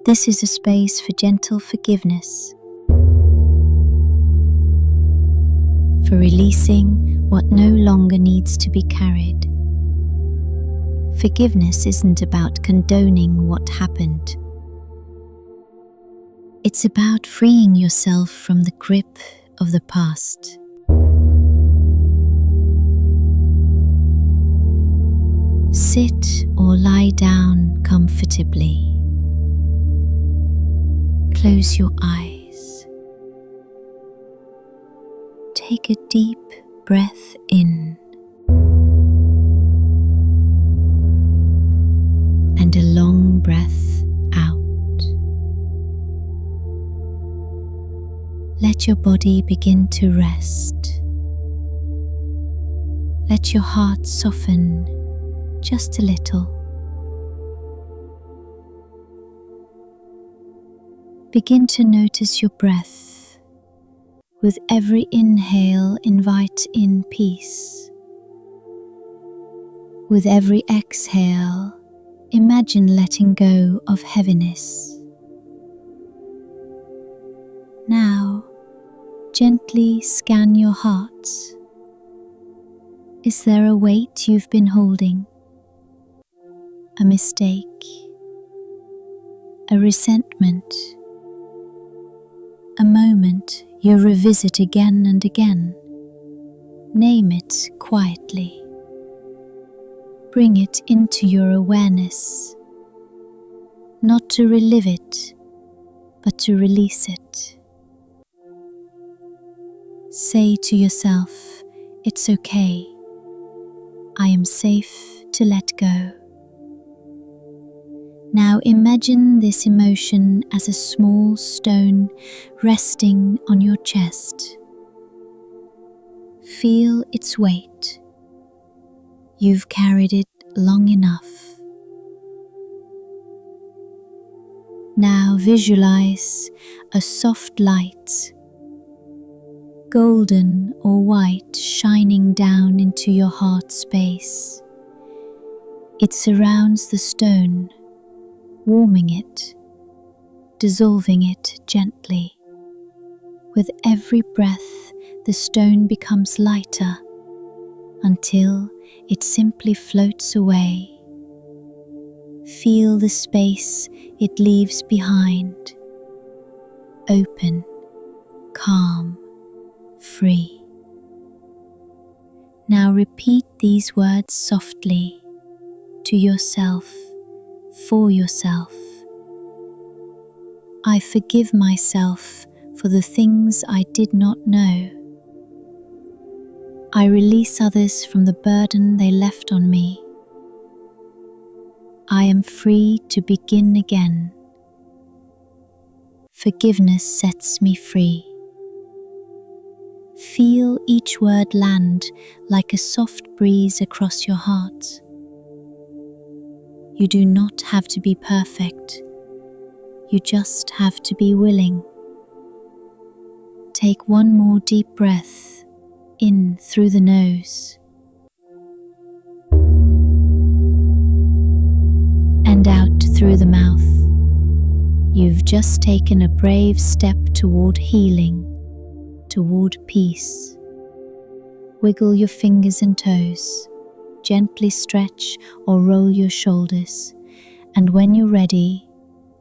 This is a space for gentle forgiveness, for releasing what no longer needs to be carried. Forgiveness isn't about condoning what happened. It's about freeing yourself from the grip of the past. Sit or lie down comfortably. Close your eyes. Take a deep breath in and a long breath out. Let your body begin to rest. Let your heart soften just a little. Begin to notice your breath. With every inhale, invite in peace. With every exhale, imagine letting go of heaviness. Now, gently scan your heart. Is there a weight you've been holding? A mistake? A resentment? A moment you revisit again and again? Name it quietly. Bring it into your awareness, not to relive it, but to release it. Say to yourself, it's okay. I am safe to let go. Now imagine this emotion as a small stone resting on your chest. Feel its weight. You've carried it long enough. Now visualize a soft light, golden or white, shining down into your heart space. It surrounds the stone, warming it, dissolving it gently. With every breath, the stone becomes lighter until it simply floats away. Feel the space it leaves behind, open, calm, free. Now repeat these words softly to yourself, for yourself. I forgive myself for the things I did not know. I release others from the burden they left on me. I am free to begin again. Forgiveness sets me free. Feel each word land like a soft breeze across your heart. You do not have to be perfect. You just have to be willing. Take one more deep breath in through the nose and out through the mouth. You've just taken a brave step toward healing, toward peace. Wiggle your fingers and toes. Gently stretch or roll your shoulders, and when you're ready,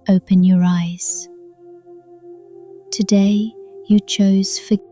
open your eyes. Today, you chose forgiveness.